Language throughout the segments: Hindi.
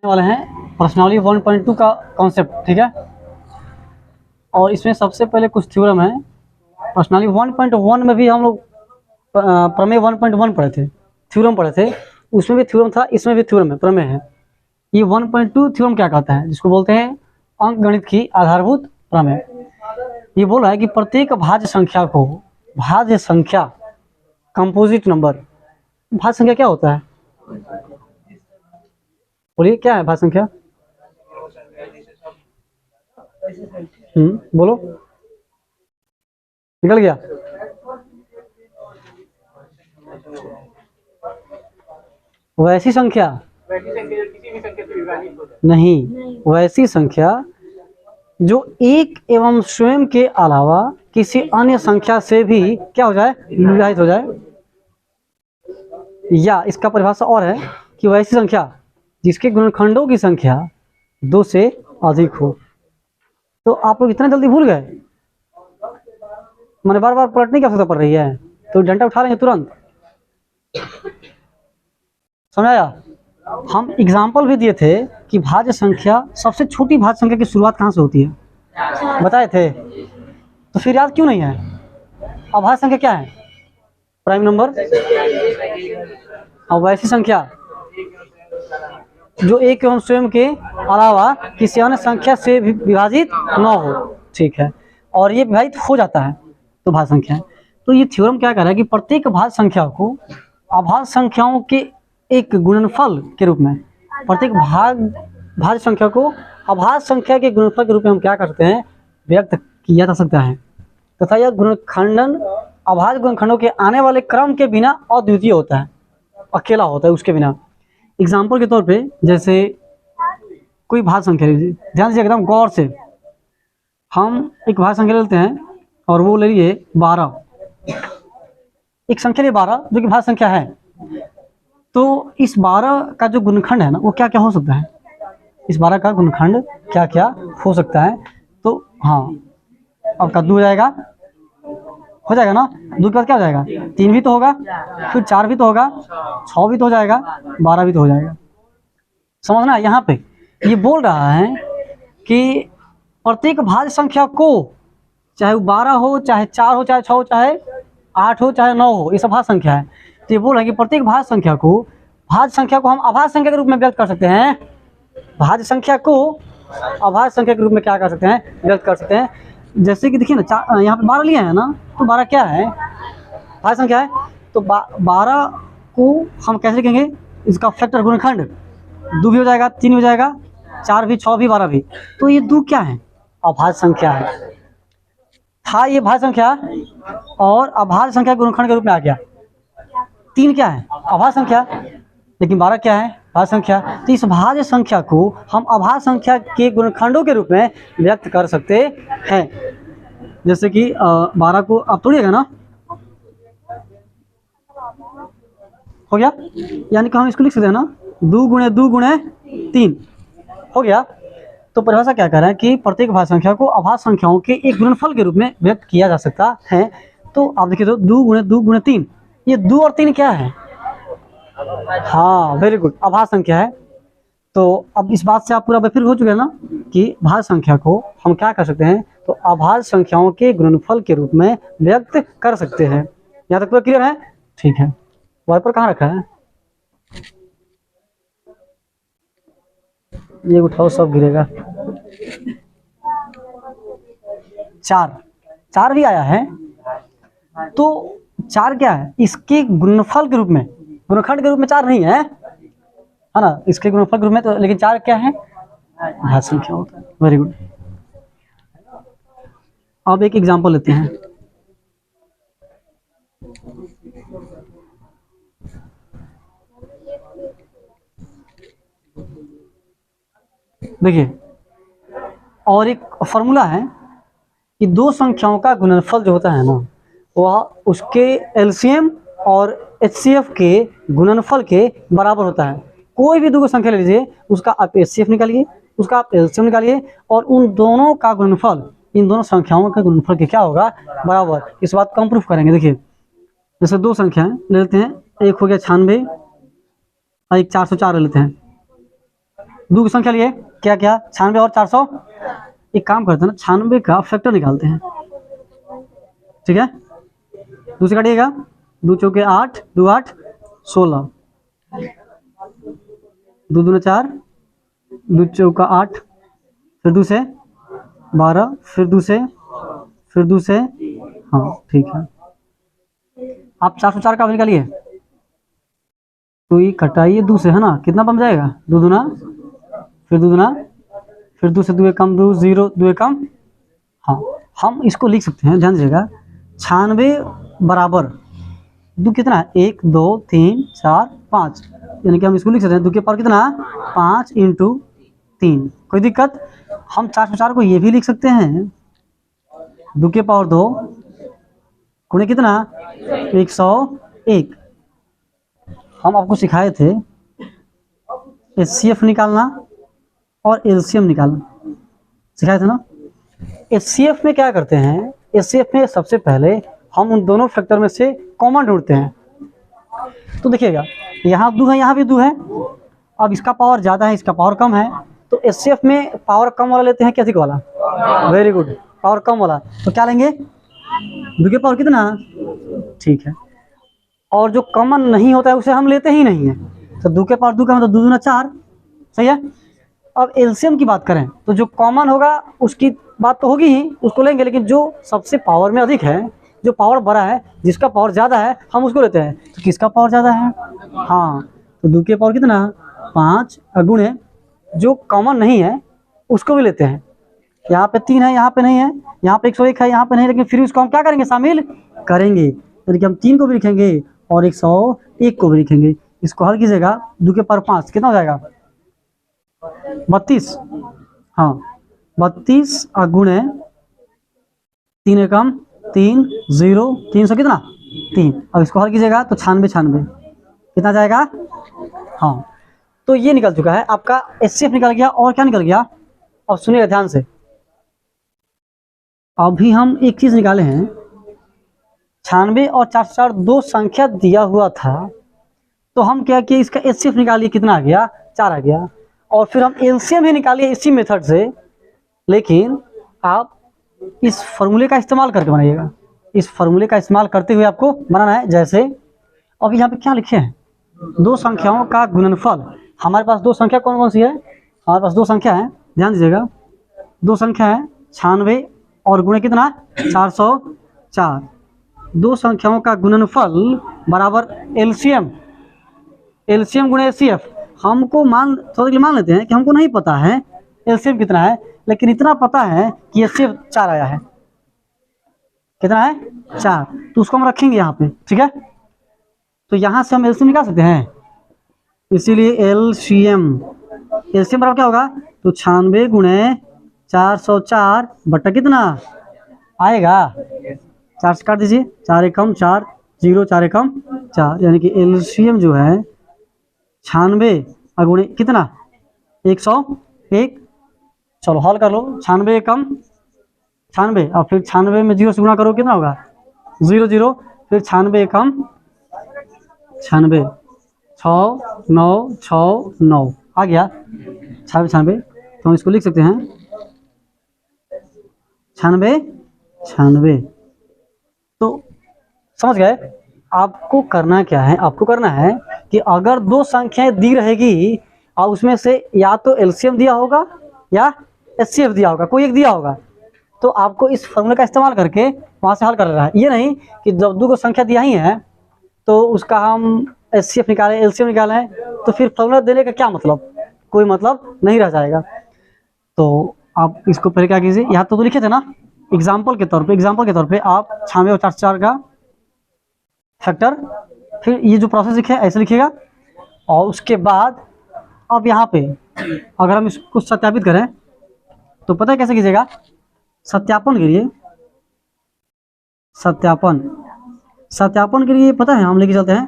वाले हैं पर्सनैलिटी 1.2 का कॉन्सेप्ट, ठीक है। और इसमें सबसे पहले कुछ थ्योरम है। पर्सनैलिटी 1.1 में भी हम लोग प्रमेय 1.1 पढ़े थे, थ्योरम पढ़े थे, उसमें भी थ्योरम था, इसमें भी थ्योरम है, प्रमेय है। ये 1.2 थ्योरम क्या कहता है, जिसको बोलते हैं अंकगणित की आधारभूत प्रमेय। ये बोल रहा है कि प्रत्येक भाज्य संख्या को, भाज्य संख्या कंपोजिट नंबर, भाज्य संख्या क्या होता है, बोलिए क्या है भाज्य संख्या? बोलो, निकल गया। वैसी संख्या नहीं, वैसी संख्या जो एक एवं स्वयं के अलावा किसी अन्य संख्या से भी क्या हो जाए, विभाजित हो जाए। या इसका परिभाषा और है कि वैसी संख्या जिसके गुणनखंडों की संख्या 2 से अधिक हो। तो आप लोग इतना जल्दी भूल गए, मैंने बार बार पलटने की आवश्यकता पड़ रही है, तो डंडा उठा लेंगे तुरंत, समझ आया? हम एग्जाम्पल भी दिए थे कि भाज्य संख्या, सबसे छोटी भाज्य संख्या की शुरुआत कहाँ से होती है, बताए थे, तो फिर याद क्यों नहीं है? अभाज्य संख्या क्या है? Prime number. और वैसी संख्या जो एक एवं स्वयं के अलावा किसी अन्य संख्या से भी विभाजित न हो, ठीक है, और ये विभाजित हो जाता है तो भाज्य संख्या है। तो ये थ्योरम क्या कह रहा है कि प्रत्येक भाज्य संख्या को अभाज्य संख्याओं के एक गुणनफल के रूप में, प्रत्येक भाज्य संख्या को अभाज्य संख्या के गुणनफल के रूप में हम क्या कर सकते हैं, व्यक्त किया जा सकता है, तथा यह गुणनखंडन अभाज्य गुणनखंडों के आने वाले क्रम के बिना अद्वितीय होता है, अकेला होता है, उसके बिना। एग्जाम्पल के तौर पे जैसे कोई भाज्य संख्या लीजिए, ध्यान दीजिए एकदम गौर से, हम एक भाज्य संख्या लेते हैं और वो ले लिए 12, एक संख्या लिए 12 जो कि भाज्य संख्या है। तो इस 12 का जो गुणनखंड है ना, वो क्या क्या हो सकता है, इस 12 का गुणनखंड क्या क्या हो सकता है। तो हाँ, अब कद्दू हो जाएगा, हो जाएगा ना, 2 के बाद क्या हो जाएगा, 3 भी तो होगा, फिर 4 भी तो होगा, 6 भी तो हो जाएगा, 12 भी तो हो जाएगा। समझना, यहाँ पे ये बोल रहा है कि प्रत्येक भाज्य संख्या को, चाहे वो 12 हो, चाहे 4 हो, चाहे 6 हो, चाहे 8 हो, चाहे 9 हो, ये सब भाज्य संख्या है। तो ये बोल रहा है कि प्रत्येक भाज्य संख्या को हम अभाज्य संख्या के रूप में व्यक्त कर सकते हैं, भाज्य संख्या को अभाज्य संख्या के रूप में क्या कर सकते हैं, व्यक्त कर सकते हैं। जैसे कि देखिए ना, यहाँ पे 12 लिए हैं ना, तो 12 क्या है, भाज्य संख्या है। तो 12 को हम कैसे लिखेंगे, इसका फैक्टर गुणनखंड 2 भी हो जाएगा, 3 भी हो जाएगा, 4 भी, 6 भी, 12 भी। तो ये 2 क्या है, अभाज्य संख्या है, था ये भाज्य संख्या और अभाज्य संख्या गुणनखंड के रूप में आ गया। 3 क्या है, अभाज्य संख्या, लेकिन 12 क्या है, भाज्य संख्या। तो इस भाज्य संख्या को हम अभाज्य संख्या के गुणनखंडों के रूप में व्यक्त कर सकते हैं। जैसे कि 12 को आप तोड़िएगा ना, हो गया, यानी कि हम इसको लिख सकते हैं ना, 2 गुणे 2 गुणे 3 हो गया। तो परिभाषा क्या कह रहा है कि प्रत्येक भाज्य संख्या को अभाज्य संख्याओं के एक गुणनफल के रूप में व्यक्त किया जा सकता है। तो आप देखिए, तो 2 गुणे 2 गुणे 3, ये 2 और 3 क्या है, हाँ वेरी गुड, अभाज्य संख्या है। तो अब इस बात से आप पूरा बेफिक्र हो चुके हैं ना कि भाज्य संख्या को हम क्या कर सकते हैं, तो अभाज्य संख्याओं के गुणनफल के रूप में व्यक्त कर सकते हैं। यहाँ तक पूरा क्लियर है? ठीक है, वाइपर कहाँ रखा है, ये उठाओ, सब गिरेगा। 4 भी आया है, तो 4 क्या है, इसके गुणनफल के रूप में, गुणनखंड के रूप में 4 नहीं है, है ना, इसके गुणनफल के रूप में। तो लेकिन 4 क्या है, भाज्य संख्या होता है। Very good. अब एक एग्जांपल लेते हैं। देखिए, और एक फॉर्मूला है कि 2 संख्याओं का गुणनफल जो होता है ना, वह उसके एलसीएम और एचसीएफ के गुणनफल के बराबर होता है। कोई भी 2 संख्या ले लीजिए, उसका आप एचसीएफ निकालिए, उसका आप एलसीएम निकालिए, और उन दोनों का गुणनफल, इन दोनों संख्याओं का गुणनफल के क्या होगा, बराबर। इस बात को हम प्रूफ करेंगे। देखिए, जैसे 2 संख्याएं ले लेते हैं, एक हो गया 96 और एक 404 ले लेते हैं। दो की संख्या लिए क्या क्या 96 और 400। एक काम करते हैं ना, 96 का फैक्टर निकालते हैं, ठीक है। दूसरे काटिएगा, 2 चौके 8, 2 8 16, 2 दूना 4, 2 चौका 8, फिर 2 से 12, फिर 2 से, फिर 2 से, हाँ ठीक है। आप 404 का निकालिए, तो ये कटाइए 2 से, है ना, कितना बन जाएगा 2 दूना, फिर 2 दूना, फिर 2 से 2 कम 2 0, 2 कम, हाँ हम इसको लिख सकते हैं, ध्यान दीजिएगा। 96 बराबर 2 कितना है 1 2 3 4 5, यानी कि हम इसको लिख सकते हैं 2 के पावर कितना 5 इंटू 3। कोई दिक्कत? हम 404 को ये भी लिख सकते हैं 2 के पावर 2 गुणे कितना 101। हम आपको सिखाए थे HCF निकालना और LCM निकालना, सिखाए थे ना। HCF में क्या करते हैं, HCF में सबसे पहले हम उन दोनों फैक्टर में से कॉमन ढूंढते हैं। तो देखिएगा यहाँ 2 है, यहाँ भी 2 है। अब इसका पावर ज़्यादा है, इसका पावर कम है, तो HCF में पावर कम वाला लेते हैं कि अधिक वाला? वेरी गुड, पावर कम वाला। तो क्या लेंगे 2 के पावर कितना, ठीक है। और जो कॉमन नहीं होता है उसे हम लेते ही नहीं है। तो 2 के पावर 2 का मतलब 2 दूना 4, सही है। अब एलसीएम की बात करें तो जो कॉमन होगा उसकी बात तो होगी ही, उसको लेंगे, लेकिन जो सबसे पावर में अधिक है, जो पावर बड़ा है, जिसका पावर ज़्यादा है, हम उसको लेते हैं। तो किसका पावर ज़्यादा है? हाँ, तो 2 के पावर कितना 5 गुणे जो कॉमन नहीं है उसको भी लेते हैं। यहाँ पे 3 है, यहाँ पे नहीं है, यहाँ पे 101 है, यहाँ पे नहीं, लेकिन फिर उसको हम क्या करेंगे, शामिल करेंगे। यानी कि हम 3 को भी लिखेंगे और 101 को भी लिखेंगे। इसको हल कीजिएगा, 2 के पावर 5 कितना हो जाएगा 32, हाँ 32 गुणे 3 एकम 3 0 300 कितना 3। अब इसको हल कीजिएगा तो 96 कितना जाएगा, हाँ। तो ये निकल चुका है आपका HCF निकल गया। और क्या निकल गया, अब सुनिएगा ध्यान से। अभी हम एक चीज निकाले हैं, 96 और 404 दो संख्या दिया हुआ था, तो हम क्या किए, इसका HCF निकालिए, कितना आ गया 4 आ गया। और फिर हम LCM भी निकालिए इसी मेथड से, लेकिन आप इस फॉर्मूले का इस्तेमाल करके बनाइएगा। इस फॉर्मूले का इस्तेमाल करते हुए आपको बनाना है। जैसे अब यहाँ पे क्या लिखे हैं, दो संख्याओं का गुणनफल। हमारे पास दो संख्या कौन कौन सी है, हमारे पास दो संख्या है, ध्यान दीजिएगा। दो संख्या है 96 और गुणे कितना 404। दो संख्याओं का गुणनफल बराबर LCM, LCM गुणे HCF। हमको थोड़ा मान लेते हैं कि हमको नहीं पता है LCM कितना है, लेकिन इतना पता है कि HCF 4 आया है। कितना है 4, तो उसको हम रखेंगे यहाँ पे, ठीक है। तो यहाँ से हम LCM निकाल सकते हैं, इसीलिए LCM बराबर क्या होगा, तो 96 गुणे 404 बटा कितना आएगा 4 से काट दीजिए, 4 एकम 4 0 4 एकम 4, यानी कि LCM जो है 96 गुणे कितना 101। चलो हल कर लो, 96 एकम 96 और फिर 96 में 0 से गुणा करो, कितना होगा 0 0, फिर 96 एकम 96 6 9 6 9 आ गया 96। तो हम इसको लिख सकते हैं 96। तो समझ गए। आपको करना क्या है, आपको करना है कि अगर दो संख्याएं दी रहेगी और उसमें से या तो LCM दिया होगा या HCF दिया होगा, कोई एक दिया होगा, तो आपको इस फॉर्मूले का इस्तेमाल करके वहां से हल कर रहा है। ये नहीं कि जब दो को संख्या दिया ही है तो उसका हम HCF निकालें LCM निकालें, तो फिर फॉर्मूला देने का क्या मतलब, कोई मतलब नहीं रह जाएगा। तो आप इसको पहले क्या कीजिए, यहाँ तो लिखे थे ना एग्जाम्पल के तौर पे आप 96 और 404 का फैक्टर, फिर ये जो प्रोसेस लिखे ऐसे लिखिएगा। और उसके बाद अब यहाँ पे अगर हम इसको सत्यापित करें तो पता है कैसे कीजिएगा, सत्यापन के लिए सत्यापन के लिए पता है हम लेके चलते हैं,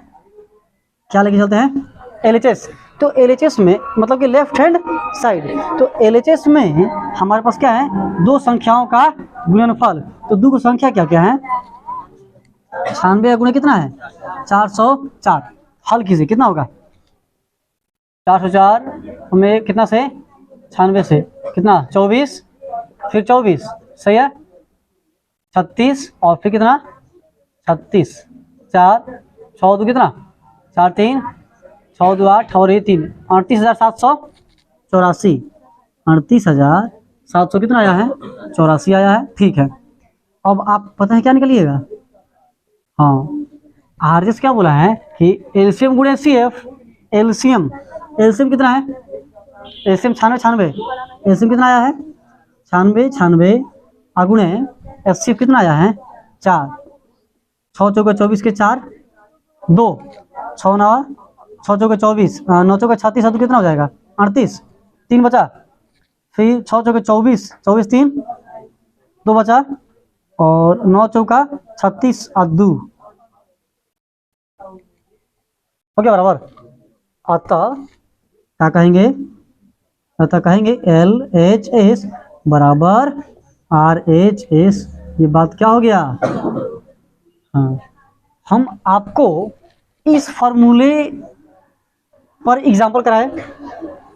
क्या लेके चलते हैं LHS। तो LHS में मतलब कि लेफ्ट हैंड साइड, तो LHS में हमारे पास क्या है, दो संख्याओं का गुणनफल। तो दो संख्या क्या क्या है 96 गुणे कितना है 404। हल कीजिए, कितना होगा 404 हमें कितना से 96 से कितना 24, फिर 24 सही है, 36 और फिर कितना 36, 4 6 दो कितना 4 3 6 2 8 और ये 3 38,784, 38,700 कितना आया है 84 आया है। ठीक है, अब आप पता है क्या निकलिएगा, हाँ आरएस क्या बोला है कि एलसीएम गुणे एचसीएफ, एलसीएम एलसीएम कितना है, एलसीएम 96 एलसीएम कितना आया है 96 अगुणे एचसीएफ कितना आया है 4, 6 चौके 24 के 4 2 6 9 6 चौके 24 9 चौके 36 तो कितना हो जाएगा 38, 3 बचा, फिर 6 चौके 24 24 3 2 बचा, और 9 चौका 36 और 2 हो गया बराबर। अतः क्या कहेंगे, अतः कहेंगे एल एच एस बराबर आर एच एस। ये बात क्या हो गया, हाँ हम आपको इस फॉर्मूले पर एग्जाम्पल कराए,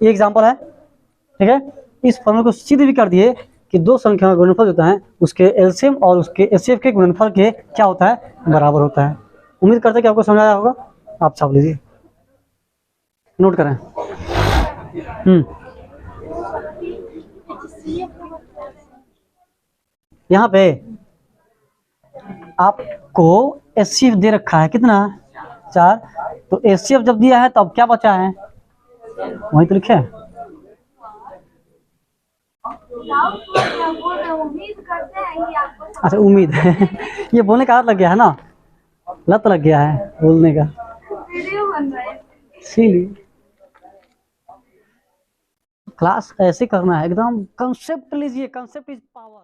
ये एग्जाम्पल है ठीक है, इस फॉर्मूले को सिद्ध भी कर दिए कि दो संख्या का गुणनफल होता है उसके एलसीएम और उसके एचसीएफ के गुणनफल के क्या होता है बराबर होता है। उम्मीद करते हैं कि आपको समझ आया होगा, आप छाप लीजिए नोट करें। यहाँ पे आपको एचसीएफ दे रखा है कितना 4, तो एचसीएफ जब दिया है तब क्या बचा है वही तो लिखे, अच्छा उम्मीद है ये बोलने का आदत लग गया है ना, लत लग गया है बोलने का, इसीलिए क्लास ऐसे करना है एकदम, कंसेप्ट लीजिए, कंसेप्ट इज पावर।